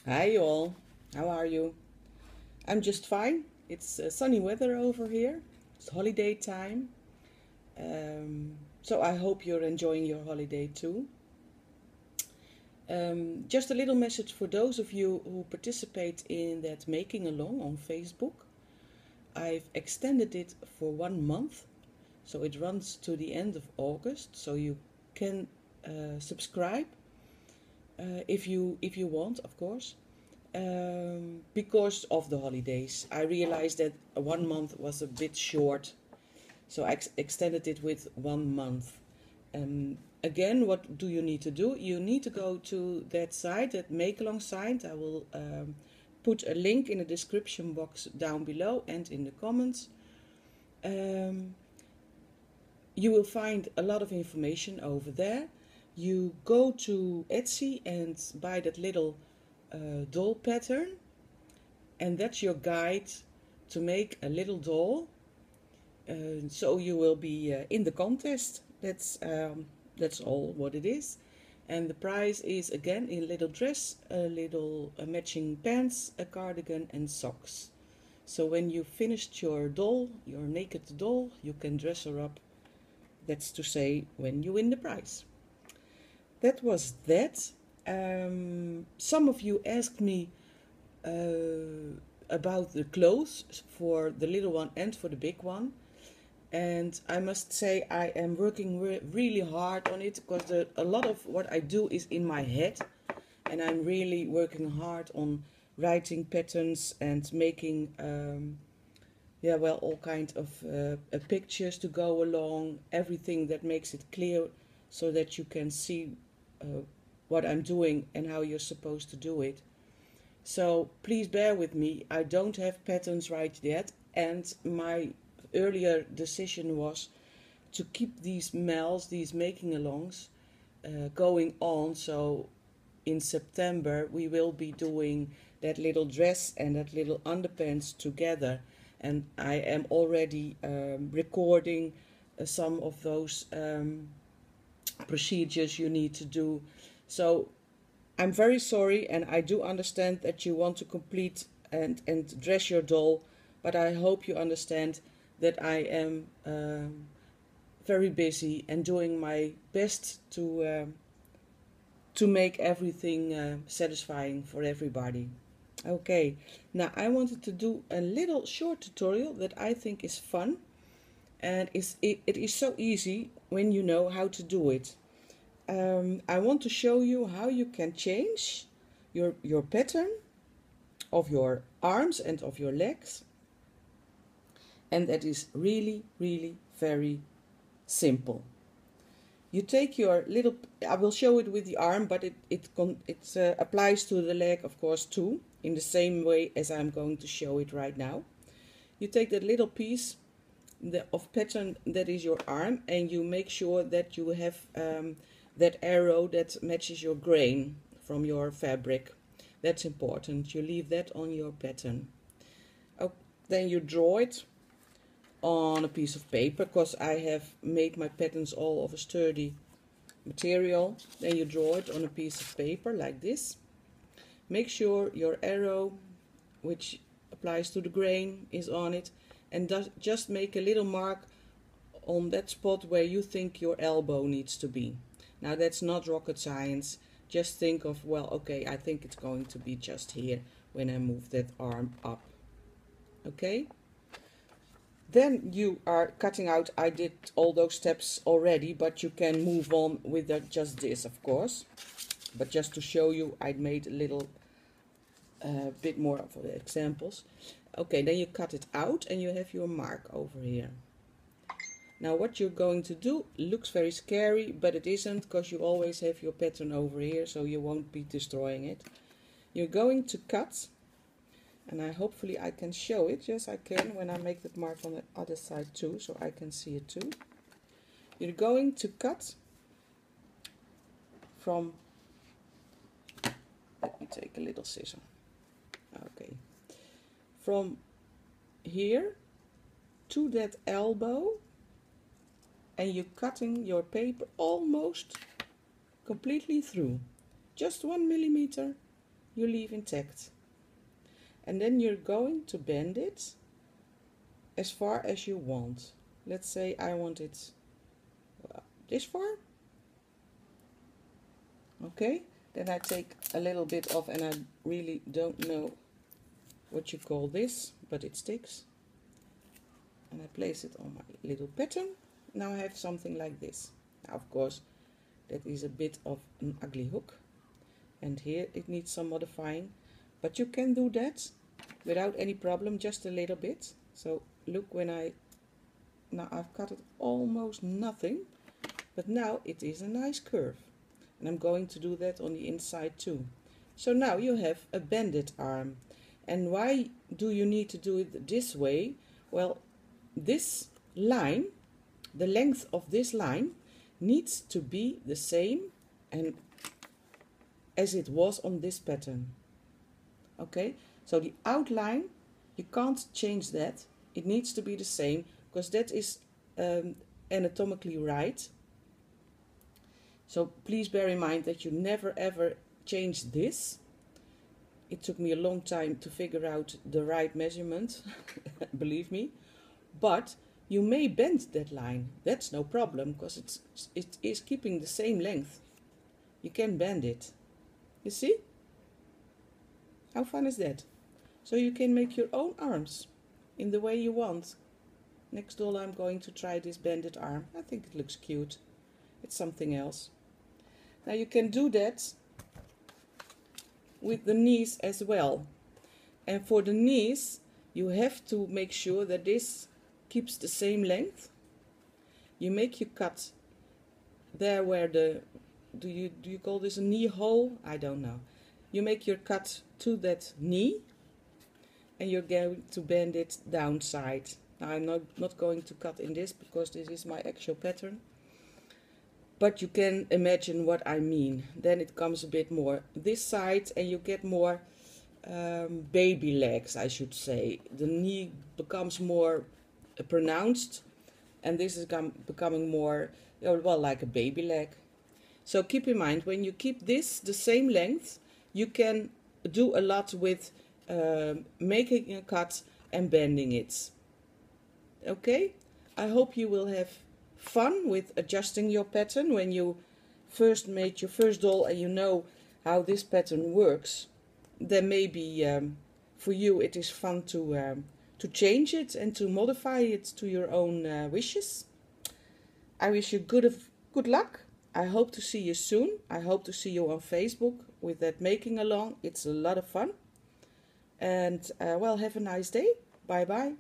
Hi all, how are you? I'm just fine. It's sunny weather over here. It's holiday time. So I hope you're enjoying your holiday too. Just a little message for those of you who participate in that making along on Facebook. I've extended it for 1 month, so it runs to the end of August. So you can subscribe if you want, of course. Because of the holidays. I realized that 1 month was a bit short, so I extended it with 1 month. Again, what do you need to do? You need to go to that site, that make along site. I will put a link in the description box down below and in the comments. Um, you will find a lot of information over there. You go to Etsy and buy that little doll pattern, and that's your guide to make a little doll. So you will be in the contest. That's all what it is. And the prize is again a little dress, a little matching pants, a cardigan, and socks. So when you finished your doll, your naked doll, you can dress her up. That's to say, when you win the prize. That was that. Some of you asked me about the clothes for the little one and for the big one. And I must say I am working really hard on it, because a lot of what I do is in my head, and I'm really working hard on writing patterns and making all kind of pictures to go along, everything that makes it clear so that you can see what I'm doing and how you're supposed to do it. So please bear with me. I don't have patterns right yet, and my earlier decision was to keep these mels, these making alongs, going on. So in September we will be doing that little dress and that little underpants together, and I am already recording some of those procedures you need to do. So I'm very sorry, and I do understand that you want to complete and dress your doll, but I hope you understand that I am very busy and doing my best to make everything satisfying for everybody. Okay, now I wanted to do a little short tutorial that I think is fun, and it is so easy when you know how to do it. I want to show you how you can change your pattern of your arms and of your legs, and that is really, really very simple. You take your little, I will show it with the arm, but it applies to the leg, of course, too, in the same way as I'm going to show it right now. You take that little piece of pattern that is your arm, and you make sure that you have that arrow that matches your grain from your fabric. That's important. You leave that on your pattern. Oh, then you draw it on a piece of paper, because I have made my patterns all of a sturdy material. Then you draw it on a piece of paper like this. Make sure your arrow, which applies to the grain, is on it, and just make a little mark on that spot where you think your elbow needs to be. Now that's not rocket science. Just think of, well, okay, I think it's going to be just here when I move that arm up. Okay? Then you are cutting out. I did all those steps already, but you can move on with just this, of course. But just to show you, I made a little bit more of the examples. Okay, then you cut it out and you have your mark over here. Now what you're going to do looks very scary, but it isn't, because you always have your pattern over here, so you won't be destroying it. You're going to cut, and hopefully I can show it. Yes, I can, when I make that mark on the other side too, so I can see it too. You're going to cut from, let me take a little scissor. Okay, from here to that elbow, and you're cutting your paper almost completely through. Just 1 millimeter you leave intact. And then you're going to bend it as far as you want. Let's say I want it this far. Okay, then I take a little bit off, and I really don't know what you call this, but it sticks. And I place it on my little pattern. Now I have something like this. Now, of course, that is a bit of an ugly hook. And here it needs some modifying. But you can do that without any problem, just a little bit. So look, now I've cut it almost nothing. But now it is a nice curve. And I'm going to do that on the inside too. So now you have a bended arm. And why do you need to do it this way? Well, this line, the length of this line, needs to be the same and as it was on this pattern. Okay, so the outline, you can't change that. It needs to be the same, because that is anatomically right. So please bear in mind that you never ever change this. It took me a long time to figure out the right measurement, believe me. But you may bend that line. That's no problem, because it is keeping the same length. You can bend it. You see? How fun is that? So you can make your own arms in the way you want. Next doll I'm going to try this bended arm. I think it looks cute. It's something else. Now you can do that with the knees as well. And for the knees, you have to make sure that this keeps the same length. You make your cut there where the, do you call this a knee hole? I don't know. You make your cut to that knee, and you're going to bend it downside. Now I'm not going to cut in this because this is my actual pattern. But you can imagine what I mean. Then it comes a bit more this side, and you get more baby legs, I should say. The knee becomes more pronounced, and this is becoming more, well, like a baby leg. So keep in mind, when you keep this the same length, you can do a lot with making a cut and bending it. Okay, I hope you will have fun with adjusting your pattern when you first made your first doll and you know how this pattern works. Then maybe for you it is fun to change it and to modify it to your own wishes. I wish you good luck. I hope to see you soon. I hope to see you on Facebook with that making along. It's a lot of fun. And well, have a nice day. Bye bye.